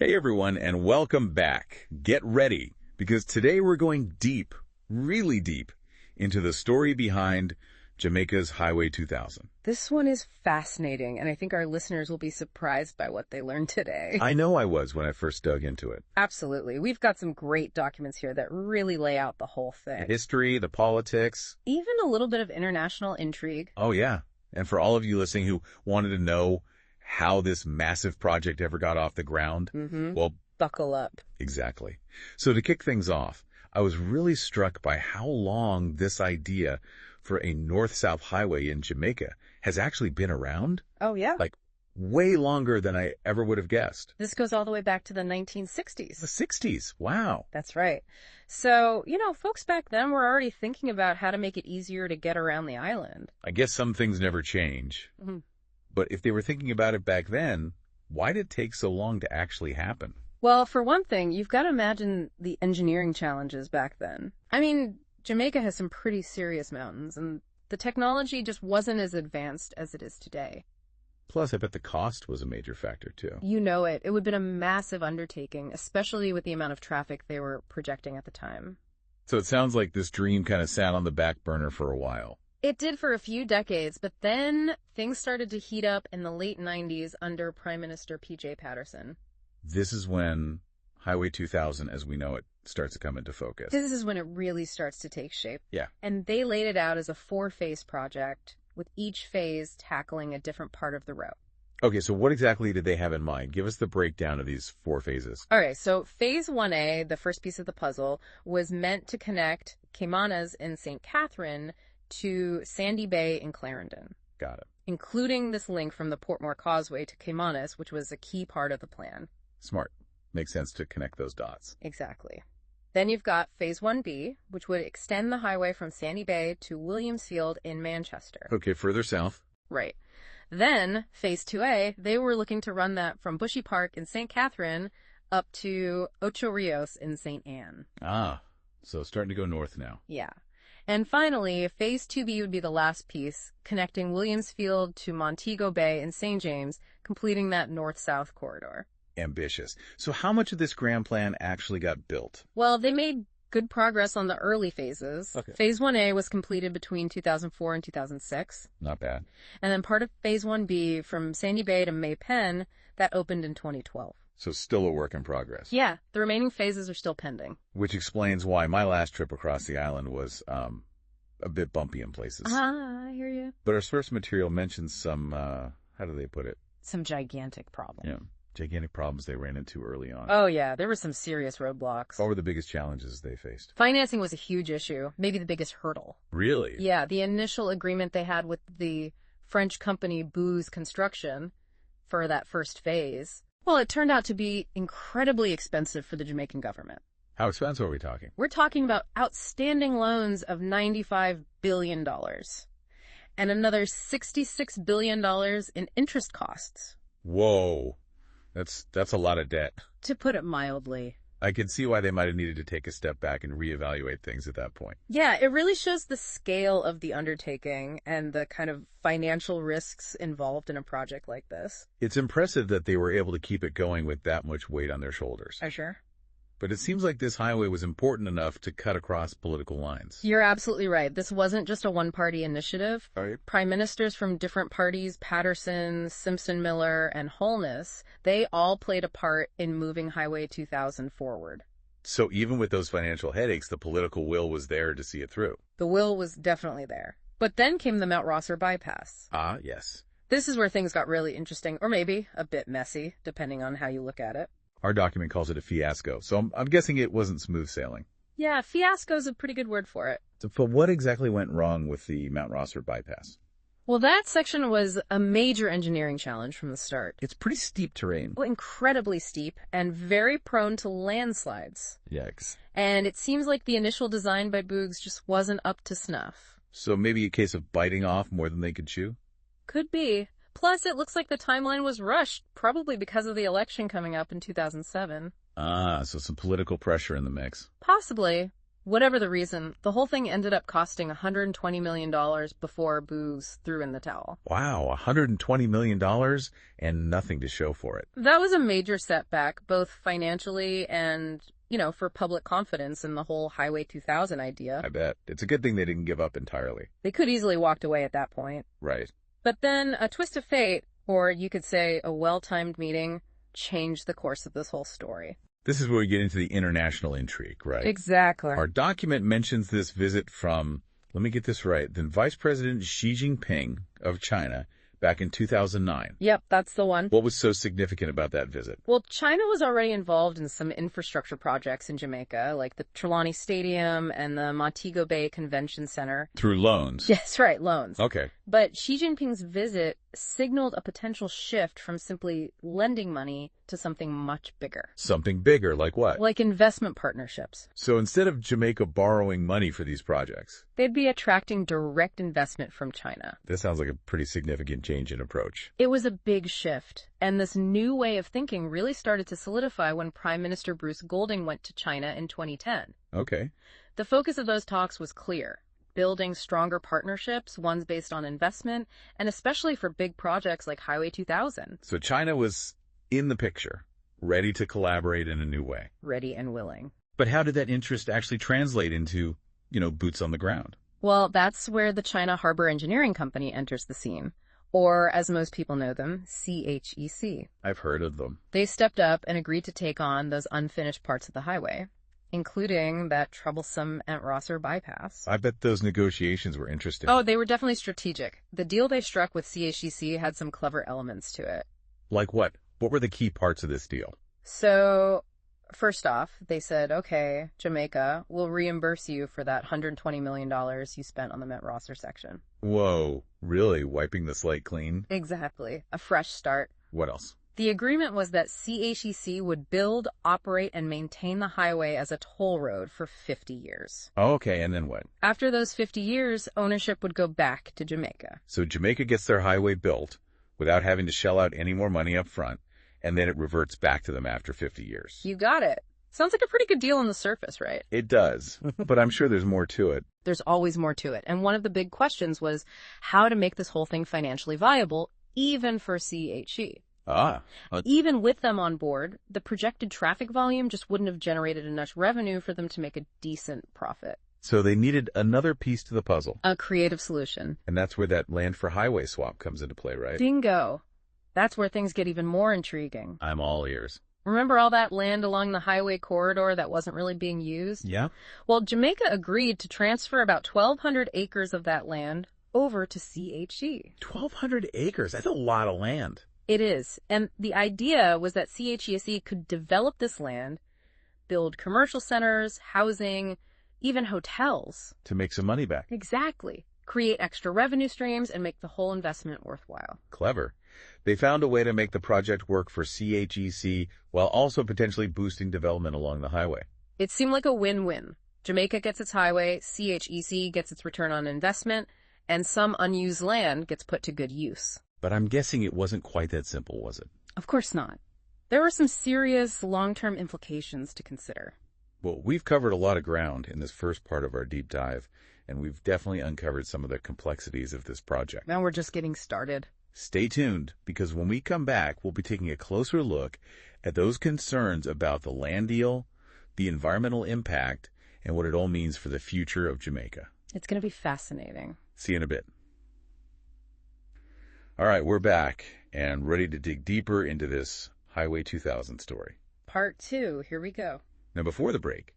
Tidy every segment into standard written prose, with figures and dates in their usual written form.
Hey everyone, and welcome back. Get ready, because today we're going deep, really deep, into the story behind Jamaica's Highway 2000. This one is fascinating, and I think our listeners will be surprised by what they learned today. I know I was when I first dug into it. Absolutely. We've got some great documents here that really lay out the whole thing. The history, the politics. Even a little bit of international intrigue. Oh yeah, and for all of you listening who wanted to know how this massive project ever got off the ground, well, buckle up. Exactly. So to kick things off, I was really struck by how long this idea for a north-south highway in Jamaica has actually been around. Oh, yeah. Like, way longer than I ever would have guessed. This goes all the way back to the 1960s. The 60s. Wow. That's right. So, folks back then were already thinking about how to make it easier to get around the island. I guess some things never change. But if they were thinking about it back then, why did it take so long to actually happen? Well, for one thing, you've got to imagine the engineering challenges back then. I mean, Jamaica has some pretty serious mountains, and the technology just wasn't as advanced as it is today. Plus, I bet the cost was a major factor, too. You know it. It would have been a massive undertaking, especially with the amount of traffic they were projecting at the time. So it sounds like this dream kind of sat on the back burner for a while. It did for a few decades, but then things started to heat up in the late 90s under Prime Minister P.J. Patterson. This is when Highway 2000, as we know it, starts to come into focus. This is when it really starts to take shape. Yeah. And they laid it out as a 4-phase project, with each phase tackling a different part of the route. Okay, so what exactly did they have in mind? Give us the breakdown of these 4 phases. All right, so Phase 1A, the first piece of the puzzle, was meant to connect Caymanas in St. Catherine to Sandy Bay in Clarendon. Got it. Including this link from the Portmore Causeway to Caymanas, which was a key part of the plan. Smart. Makes sense to connect those dots. Exactly. Then you've got Phase 1B, which would extend the highway from Sandy Bay to Williamsfield in Manchester. Okay, further south. Right. Then, Phase 2A, they were looking to run that from Bushy Park in St. Catherine up to Ocho Rios in St. Anne. Ah, so starting to go north now. Yeah. And finally, Phase 2B would be the last piece, connecting Williamsfield to Montego Bay in St. James, completing that north-south corridor. Ambitious. So how much of this grand plan actually got built? Well, they made good progress on the early phases. Okay. Phase 1A was completed between 2004 and 2006. Not bad. And then part of Phase 1B from Sandy Bay to May Pen, that opened in 2012. So still a work in progress. Yeah, the remaining phases are still pending. Which explains why my last trip across the island was a bit bumpy in places. I hear you. But our source material mentions some, how do they put it? Some gigantic problems. Yeah, gigantic problems they ran into early on. Oh, yeah, there were some serious roadblocks. What were the biggest challenges they faced? Financing was a huge issue, maybe the biggest hurdle. Really? Yeah, the initial agreement they had with the French company Booz Construction for that first phase, well, it turned out to be incredibly expensive for the Jamaican government. How expensive are we talking? We're talking about outstanding loans of $95 billion and another $66 billion in interest costs. Whoa. That's a lot of debt. To put it mildly. I can see why they might have needed to take a step back and reevaluate things at that point. Yeah, it really shows the scale of the undertaking and the kind of financial risks involved in a project like this. It's impressive that they were able to keep it going with that much weight on their shoulders. Sure. But it seems like this highway was important enough to cut across political lines. You're absolutely right. This wasn't just a one-party initiative. Right. Prime ministers from different parties, Patterson, Simpson-Miller, and Holness, they all played a part in moving Highway 2000 forward. So even with those financial headaches, the political will was there to see it through. The will was definitely there. But then came the Mount Rosser bypass. Ah, yes. This is where things got really interesting, or maybe a bit messy, depending on how you look at it. Our document calls it a fiasco, so I'm guessing it wasn't smooth sailing. Yeah, fiasco's a pretty good word for it. But what exactly went wrong with the Mount Rosser bypass? Well, that section was a major engineering challenge from the start. It's pretty steep terrain. Well, incredibly steep and very prone to landslides. Yikes. And it seems like the initial design by Boogs just wasn't up to snuff. So maybe a case of biting off more than they could chew? Could be. Plus, it looks like the timeline was rushed, probably because of the election coming up in 2007. Ah, so some political pressure in the mix. Possibly. Whatever the reason, the whole thing ended up costing $120 million before Booz threw in the towel. Wow, $120 million and nothing to show for it. That was a major setback, both financially and, for public confidence in the whole Highway 2000 idea. I bet. It's a good thing they didn't give up entirely. They could easily walked away at that point. Right. But then a twist of fate, or you could say a well-timed meeting, changed the course of this whole story. This is where we get into the international intrigue, right? Exactly. Our document mentions this visit from, let me get this right, then Vice President Xi Jinping of China back in 2009. Yep, that's the one. What was so significant about that visit? Well, China was already involved in some infrastructure projects in Jamaica, like the Trelawney Stadium and the Montego Bay Convention Center. Through loans? Yes, right, loans. Okay. But Xi Jinping's visit signaled a potential shift from simply lending money to something much bigger. Something bigger, like what? Like investment partnerships. So instead of Jamaica borrowing money for these projects, they'd be attracting direct investment from China. This sounds like a pretty significant change in approach. It was a big shift, and this new way of thinking really started to solidify when Prime Minister Bruce Golding went to China in 2010. Okay. The focus of those talks was clear. Building stronger partnerships, ones based on investment, and especially for big projects like Highway 2000. So China was in the picture, ready to collaborate in a new way. Ready and willing. But how did that interest actually translate into, boots on the ground? Well, that's where the China Harbor Engineering Company enters the scene. Or, as most people know them, CHEC. I've heard of them. They stepped up and agreed to take on those unfinished parts of the highway, including that troublesome Ant-Rosser bypass. I bet those negotiations were interesting. Oh, they were definitely strategic. The deal they struck with CHEC had some clever elements to it. Like what? What were the key parts of this deal? So, first off, they said, okay, Jamaica, we'll reimburse you for that $120 million you spent on the Ant-Rosser section. Whoa, really? Wiping the slate clean? Exactly. A fresh start. What else? The agreement was that CHEC would build, operate, and maintain the highway as a toll road for 50 years. Oh, okay, and then what? After those 50 years, ownership would go back to Jamaica. So Jamaica gets their highway built without having to shell out any more money up front, and then it reverts back to them after 50 years. You got it. Sounds like a pretty good deal on the surface, right? It does, but I'm sure there's more to it. There's always more to it. And one of the big questions was how to make this whole thing financially viable, even for CHE. Even with them on board, the projected traffic volume just wouldn't have generated enough revenue for them to make a decent profit. So they needed another piece to the puzzle. A creative solution. And that's where that land for highway swap comes into play, right? Bingo. That's where things get even more intriguing. I'm all ears. Remember all that land along the highway corridor that wasn't really being used? Yeah. Well, Jamaica agreed to transfer about 1,200 acres of that land over to CHE. 1,200 acres? That's a lot of land. It is. And the idea was that CHEC could develop this land, build commercial centers, housing, even hotels. To make some money back. Exactly. Create extra revenue streams and make the whole investment worthwhile. Clever. They found a way to make the project work for CHEC while also potentially boosting development along the highway. It seemed like a win-win. Jamaica gets its highway, CHEC gets its return on investment, and some unused land gets put to good use. But I'm guessing it wasn't quite that simple, was it? Of course not. There were some serious long-term implications to consider. Well, we've covered a lot of ground in this first part of our deep dive, and we've definitely uncovered some of the complexities of this project. Now we're just getting started. Stay tuned, because when we come back, we'll be taking a closer look at those concerns about the land deal, the environmental impact, and what it all means for the future of Jamaica. It's going to be fascinating. See you in a bit. All right, we're back and ready to dig deeper into this Highway 2000 story. Part 2, here we go. Now, before the break,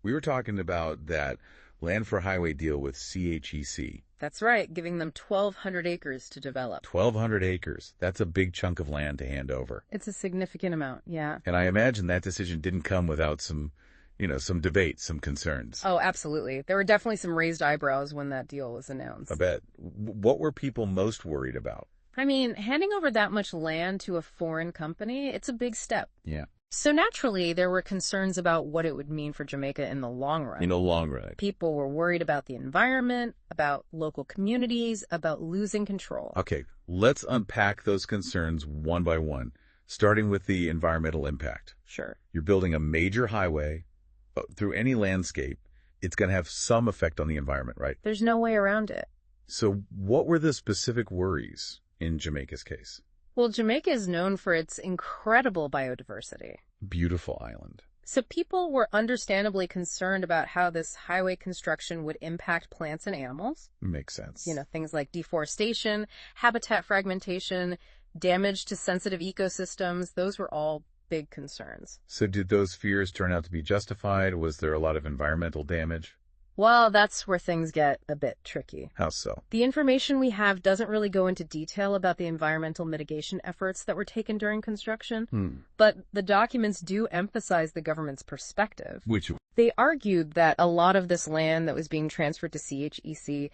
we were talking about that land for highway deal with CHEC. That's right, giving them 1,200 acres to develop. 1,200 acres. That's a big chunk of land to hand over. It's a significant amount, yeah. And I imagine that decision didn't come without some debate, some concerns. Oh, absolutely. There were definitely some raised eyebrows when that deal was announced. I bet. What were people most worried about? I mean, handing over that much land to a foreign company, it's a big step. Yeah. So naturally, there were concerns about what it would mean for Jamaica in the long run. In the long run. People were worried about the environment, about local communities, about losing control. Okay, let's unpack those concerns one by one, starting with the environmental impact. Sure. You're building a major highway through any landscape, it's going to have some effect on the environment, right? There's no way around it. So what were the specific worries in Jamaica's case? Well, Jamaica is known for its incredible biodiversity. Beautiful island. So people were understandably concerned about how this highway construction would impact plants and animals. Makes sense. You know, things like deforestation, habitat fragmentation, damage to sensitive ecosystems. Those were all big concerns. So did those fears turn out to be justified? Was there a lot of environmental damage? Well, that's where things get a bit tricky. How so? The information we have doesn't really go into detail about the environmental mitigation efforts that were taken during construction, but the documents do emphasize the government's perspective. Which? They argued that a lot of this land that was being transferred to CHEC,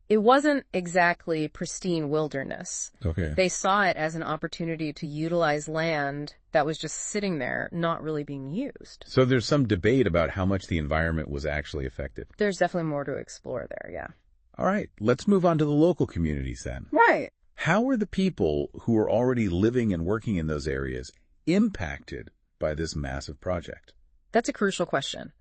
it wasn't exactly pristine wilderness. Okay. They saw it as an opportunity to utilize land that was just sitting there, not really being used. So there's some debate about how much the environment was actually affected. There's definitely more to explore there, yeah. All right, let's move on to the local communities then. Right. How were the people who are already living and working in those areas impacted by this massive project? That's a crucial question.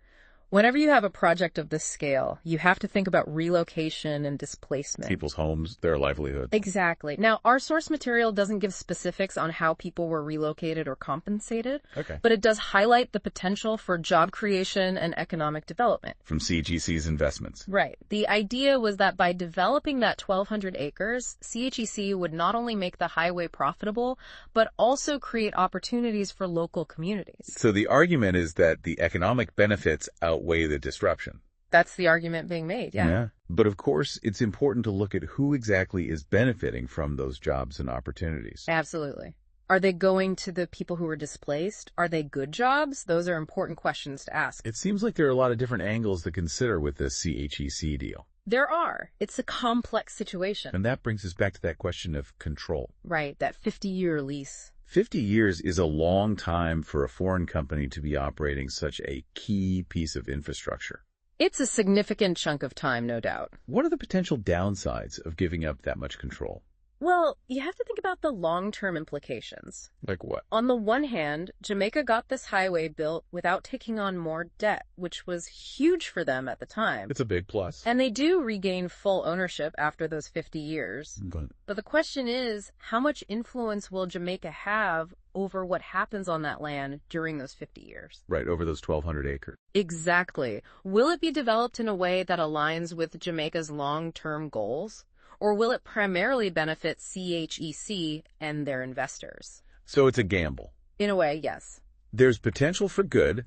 Whenever you have a project of this scale, you have to think about relocation and displacement. People's homes, their livelihood. Exactly. Now, our source material doesn't give specifics on how people were relocated or compensated, but it does highlight the potential for job creation and economic development. From CHEC's investments. Right. The idea was that by developing that 1,200 acres, CHEC would not only make the highway profitable, but also create opportunities for local communities. So the argument is that the economic benefits outweigh the disruption. That's the argument being made, yeah. But of course, it's important to look at who exactly is benefiting from those jobs and opportunities. Absolutely. Are they going to the people who were displaced? Are they good jobs? Those are important questions to ask. It seems like there are a lot of different angles to consider with this CHEC deal. There are. It's a complex situation. And that brings us back to that question of control. Right, that 50-year lease. 50 years is a long time for a foreign company to be operating such a key piece of infrastructure. It's a significant chunk of time, no doubt. What are the potential downsides of giving up that much control? Well, you have to think about the long-term implications. Like what? On the one hand, Jamaica got this highway built without taking on more debt, which was huge for them at the time. It's a big plus. And they do regain full ownership after those 50 years. But the question is, how much influence will Jamaica have over what happens on that land during those 50 years? Right, over those 1,200 acres. Exactly. Will it be developed in a way that aligns with Jamaica's long-term goals? Or will it primarily benefit CHEC and their investors? So it's a gamble. In a way, yes. There's potential for good,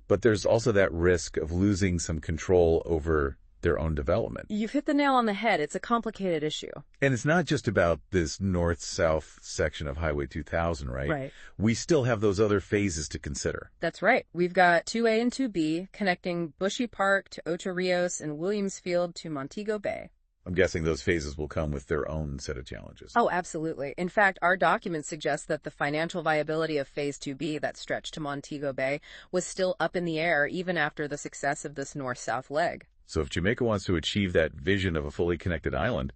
but there's also that risk of losing some control over their own development. You've hit the nail on the head. It's a complicated issue. And it's not just about this north-south section of Highway 2000, right? Right. We still have those other phases to consider. That's right. We've got 2A and 2B connecting Bushy Park to Ocho Rios and Williamsfield to Montego Bay. I'm guessing those phases will come with their own set of challenges. Oh, absolutely. In fact, our document suggests that the financial viability of Phase 2B that stretched to Montego Bay was still up in the air even after the success of this north-south leg. So if Jamaica wants to achieve that vision of a fully connected island,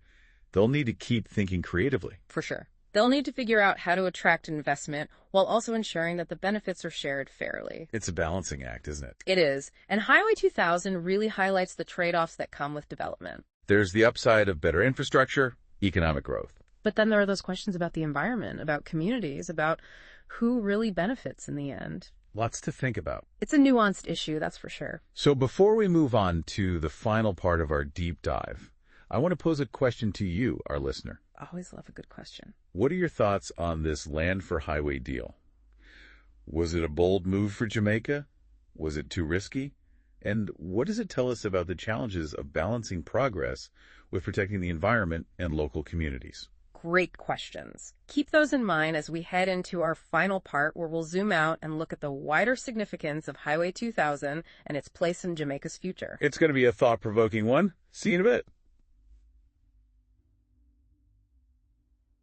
they'll need to keep thinking creatively. For sure. They'll need to figure out how to attract investment while also ensuring that the benefits are shared fairly. It's a balancing act, isn't it? It is. And Highway 2000 really highlights the trade-offs that come with development. There's the upside of better infrastructure, economic growth. But then there are those questions about the environment, about communities, about who really benefits in the end. Lots to think about. It's a nuanced issue, that's for sure. So before we move on to the final part of our deep dive, I want to pose a question to you, our listener. I always love a good question. What are your thoughts on this land for highway deal? Was it a bold move for Jamaica? Was it too risky? And what does it tell us about the challenges of balancing progress with protecting the environment and local communities? Great questions. Keep those in mind as we head into our final part where we'll zoom out and look at the wider significance of Highway 2000 and its place in Jamaica's future. It's going to be a thought-provoking one. See you in a bit.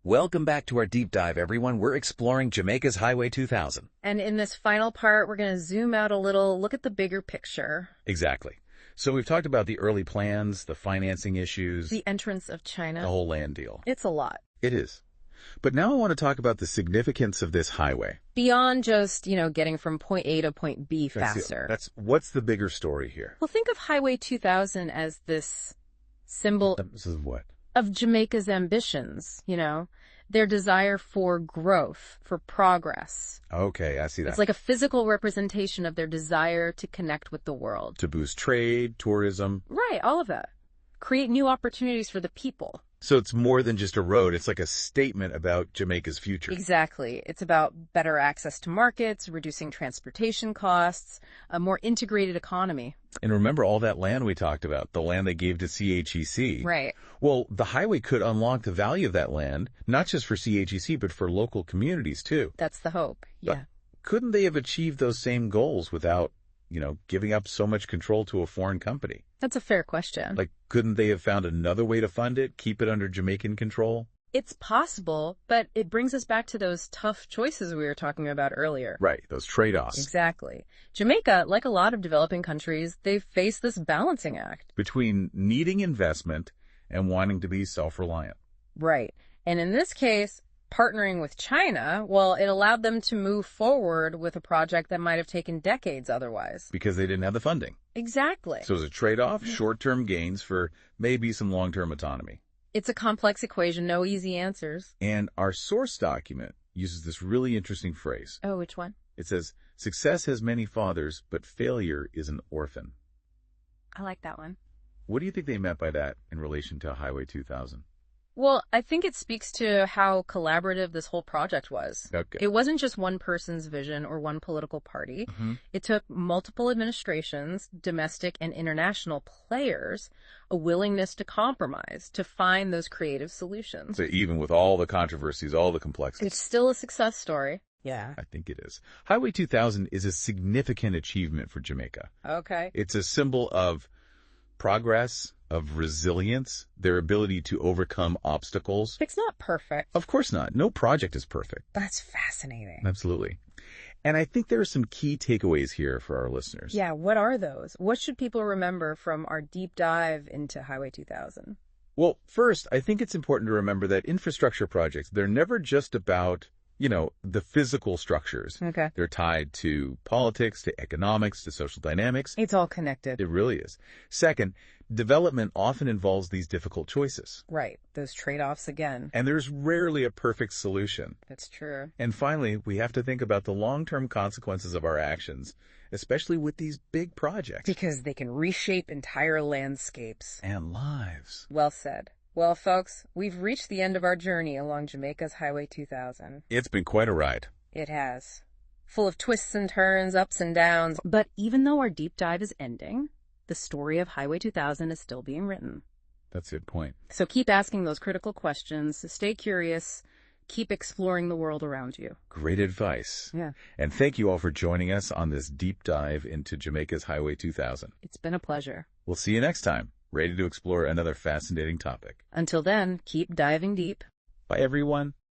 Welcome back to our deep dive, everyone. We're exploring Jamaica's Highway 2000. And in this final part, we're going to zoom out a little, look at the bigger picture. Exactly. So we've talked about the early plans, the financing issues. The entrance of China. The whole land deal. It's a lot. It is. But now I want to talk about the significance of this highway. Beyond just, getting from point A to point B faster. What's the bigger story here? Well, think of Highway 2000 as this symbol This is what? of Jamaica's ambitions, their desire for growth, for progress. Okay, I see that. It's like a physical representation of their desire to connect with the world. To boost trade, tourism. Right, all of that. Create new opportunities for the people. So it's more than just a road. It's like a statement about Jamaica's future. Exactly. It's about better access to markets, reducing transportation costs, a more integrated economy. And remember all that land we talked about, the land they gave to CHEC. Right. Well, the highway could unlock the value of that land, not just for CHEC, but for local communities too. That's the hope. Yeah. But couldn't they have achieved those same goals without, giving up so much control to a foreign company? That's a fair question. Like, couldn't they have found another way to fund it, keep it under Jamaican control? It's possible, but it brings us back to those tough choices we were talking about earlier. Right, those trade-offs. Exactly. Jamaica, like a lot of developing countries, they face this balancing act. Between needing investment and wanting to be self-reliant. Right. And in this case, partnering with China, well, it allowed them to move forward with a project that might have taken decades otherwise. Because they didn't have the funding. Exactly. So it was a trade-off, short-term gains for maybe some long-term autonomy. It's a complex equation, no easy answers. And our source document uses this really interesting phrase. Oh, which one? It says, success has many fathers, but failure is an orphan. I like that one. What do you think they meant by that in relation to Highway 2000? Well, I think it speaks to how collaborative this whole project was. Okay. It wasn't just one person's vision or one political party. Mm-hmm. It took multiple administrations, domestic and international players, a willingness to compromise, to find those creative solutions. So even with all the controversies, all the complexities. It's still a success story. Yeah. I think it is. Highway 2000 is a significant achievement for Jamaica. Okay. It's a symbol of progress, of resilience, their ability to overcome obstacles. It's not perfect. Of course not. No project is perfect. That's fascinating. Absolutely. And I think there are some key takeaways here for our listeners. Yeah, what are those? What should people remember from our deep dive into Highway 2000? Well, first, I think it's important to remember that infrastructure projects, they're never just about, the physical structures. Okay. They're tied to politics, to economics, to social dynamics. It's all connected. It really is. Second, development often involves these difficult choices. Right. Those trade-offs again. And there's rarely a perfect solution. That's true. And finally, we have to think about the long-term consequences of our actions, especially with these big projects. Because they can reshape entire landscapes. And lives. Well said. Well, folks, we've reached the end of our journey along Jamaica's Highway 2000. It's been quite a ride. It has. Full of twists and turns, ups and downs. But even though our deep dive is ending, the story of Highway 2000 is still being written. That's a good point. So keep asking those critical questions, stay curious, keep exploring the world around you. Great advice. Yeah. And thank you all for joining us on this deep dive into Jamaica's Highway 2000. It's been a pleasure. We'll see you next time, ready to explore another fascinating topic. Until then, keep diving deep. Bye, everyone.